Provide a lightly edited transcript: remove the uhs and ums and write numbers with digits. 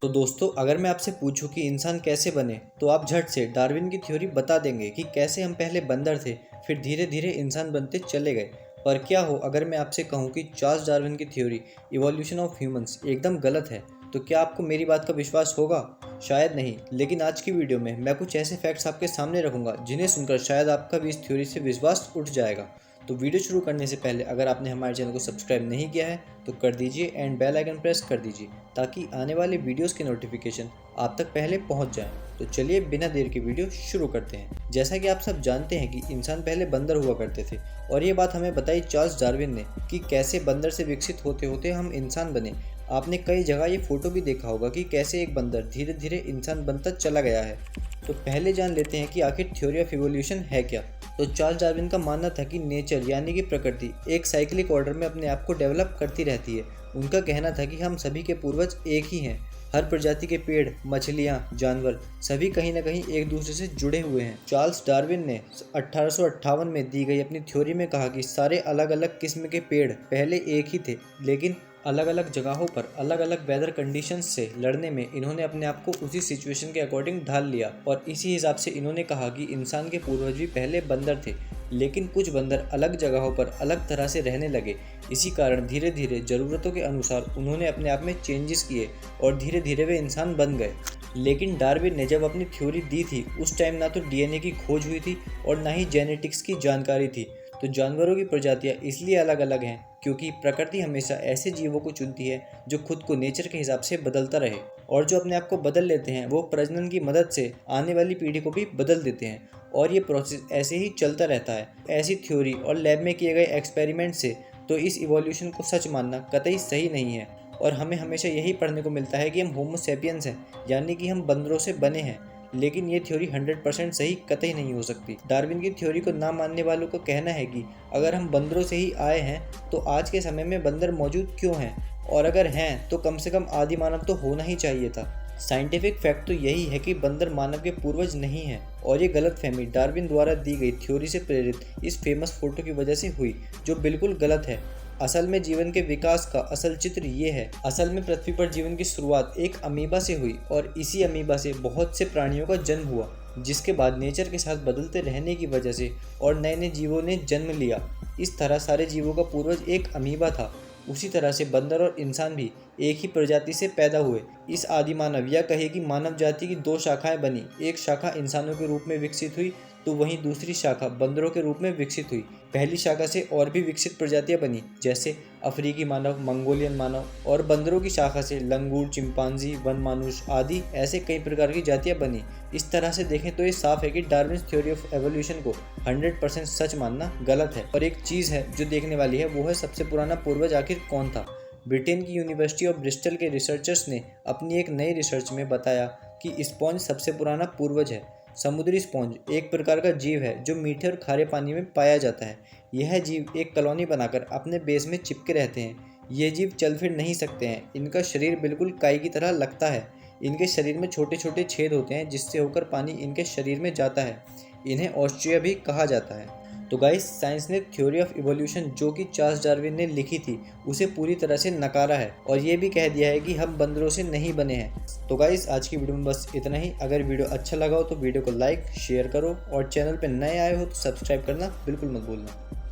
तो दोस्तों, अगर मैं आपसे पूछूं कि इंसान कैसे बने, तो आप झट से डार्विन की थ्योरी बता देंगे कि कैसे हम पहले बंदर थे, फिर धीरे धीरे इंसान बनते चले गए। पर क्या हो अगर मैं आपसे कहूं कि चार्ल्स डार्विन की थ्योरी इवोल्यूशन ऑफ ह्यूमंस एकदम गलत है? तो क्या आपको मेरी बात का विश्वास होगा? शायद नहीं, लेकिन आज की वीडियो में मैं कुछ ऐसे फैक्ट्स आपके सामने रखूंगा जिन्हें सुनकर शायद आपका भी इस थ्योरी से विश्वास उठ जाएगा। तो वीडियो शुरू करने से पहले अगर आपने हमारे चैनल को सब्सक्राइब नहीं किया है तो कर दीजिए एंड बेल आइकन प्रेस कर दीजिए ताकि आने वाले वीडियोस के नोटिफिकेशन आप तक पहले पहुंच जाएं। तो चलिए बिना देर के वीडियो शुरू करते हैं। जैसा कि आप सब जानते हैं कि इंसान पहले बंदर हुआ करते थे और ये बात हमें बताई चार्ल्स डार्विन ने कि कैसे बंदर से विकसित होते होते हम इंसान बने। आपने कई जगह ये फोटो भी देखा होगा कि कैसे एक बंदर धीरे धीरे इंसान बनता चला गया है। तो पहले जान लेते हैं कि आखिर थ्योरी ऑफ इवोल्यूशन है क्या। तो चार्ल्स डार्विन का मानना था कि नेचर यानी कि प्रकृति एक साइक्लिक ऑर्डर में अपने आप को डेवलप करती रहती है। उनका कहना था कि हम सभी के पूर्वज एक ही हैं। हर प्रजाति के पेड़, मछलियाँ, जानवर सभी कहीं ना कहीं एक दूसरे से जुड़े हुए हैं। चार्ल्स डार्विन ने 1858 में दी गई अपनी थ्योरी में कहा कि सारे अलग अलग किस्म के पेड़ पहले एक ही थे, लेकिन अलग अलग जगहों पर अलग अलग वेदर कंडीशंस से लड़ने में इन्होंने अपने आप को उसी सिचुएशन के अकॉर्डिंग ढाल लिया और इसी हिसाब से इन्होंने कहा कि इंसान के पूर्वज भी पहले बंदर थे, लेकिन कुछ बंदर अलग जगहों पर अलग तरह से रहने लगे। इसी कारण धीरे धीरे ज़रूरतों के अनुसार उन्होंने अपने आप में चेंजेस किए और धीरे धीरे वे इंसान बन गए। लेकिन डार्विन ने जब अपनी थ्योरी दी थी उस टाइम ना तो डीएनए की खोज हुई थी और ना ही जेनेटिक्स की जानकारी थी। तो जानवरों की प्रजातियां इसलिए अलग अलग हैं क्योंकि प्रकृति हमेशा ऐसे जीवों को चुनती है जो खुद को नेचर के हिसाब से बदलता रहे, और जो अपने आप को बदल लेते हैं वो प्रजनन की मदद से आने वाली पीढ़ी को भी बदल देते हैं और ये प्रोसेस ऐसे ही चलता रहता है। ऐसी थ्योरी और लैब में किए गए एक्सपेरिमेंट से तो इस इवोल्यूशन को सच मानना कतई सही नहीं है और हमें हमेशा यही पढ़ने को मिलता है कि हम होमो सेपियंस हैं, यानी कि हम बंदरों से बने हैं। लेकिन ये थ्योरी 100% सही कतई नहीं हो सकती। डार्विन की थ्योरी को ना मानने वालों का कहना है कि अगर हम बंदरों से ही आए हैं तो आज के समय में बंदर मौजूद क्यों हैं, और अगर हैं तो कम से कम आदि मानव तो होना ही चाहिए था। साइंटिफिक फैक्ट तो यही है कि बंदर मानव के पूर्वज नहीं हैं और ये गलतफहमी डार्विन द्वारा दी गई थ्योरी से प्रेरित इस फेमस फोटो की वजह से हुई, जो बिल्कुल गलत है। असल में जीवन के विकास का असल चित्र ये है। असल में पृथ्वी पर जीवन की शुरुआत एक अमीबा से हुई और इसी अमीबा से बहुत से प्राणियों का जन्म हुआ, जिसके बाद नेचर के साथ बदलते रहने की वजह से और नए नए जीवों ने जन्म लिया। इस तरह सारे जीवों का पूर्वज एक अमीबा था। उसी तरह से बंदर और इंसान भी एक ही प्रजाति से पैदा हुए। इस आदि मानव या कहे कि मानव जाति की दो शाखाएं बनी। एक शाखा इंसानों के रूप में विकसित हुई तो वहीं दूसरी शाखा बंदरों के रूप में विकसित हुई। पहली शाखा से और भी विकसित प्रजातियां बनी, जैसे अफ्रीकी मानव, मंगोलियन मानव, और बंदरों की शाखा से लंगूर, चिंपांजी, वन मानुष आदि ऐसे कई प्रकार की जातियां बनी। इस तरह से देखें तो ये साफ है कि डार्विन थ्योरी ऑफ एवोल्यूशन को 100% सच मानना गलत है। और एक चीज़ है जो देखने वाली है, वो है सबसे पुराना पूर्वज आखिर कौन था। ब्रिटेन की यूनिवर्सिटी ऑफ ब्रिस्टल के रिसर्चर्स ने अपनी एक नई रिसर्च में बताया कि स्पॉन्ज सबसे पुराना पूर्वज है। समुद्री स्पॉन्ज एक प्रकार का जीव है जो मीठे और खारे पानी में पाया जाता है। यह जीव एक कॉलोनी बनाकर अपने बेस में चिपके रहते हैं। ये जीव चल फिर नहीं सकते हैं। इनका शरीर बिल्कुल काई की तरह लगता है। इनके शरीर में छोटे छोटे छेद होते हैं जिससे होकर पानी इनके शरीर में जाता है। इन्हें ऑस्ट्रिया भी कहा जाता है। तो गाइस, साइंस ने थ्योरी ऑफ इवोल्यूशन जो कि चार्ल्स डार्विन ने लिखी थी उसे पूरी तरह से नकारा है और ये भी कह दिया है कि हम बंदरों से नहीं बने हैं। तो गाइस, आज की वीडियो में बस इतना ही। अगर वीडियो अच्छा लगा हो तो वीडियो को लाइक शेयर करो और चैनल पर नए आए हो तो सब्सक्राइब करना बिल्कुल मत भूलना।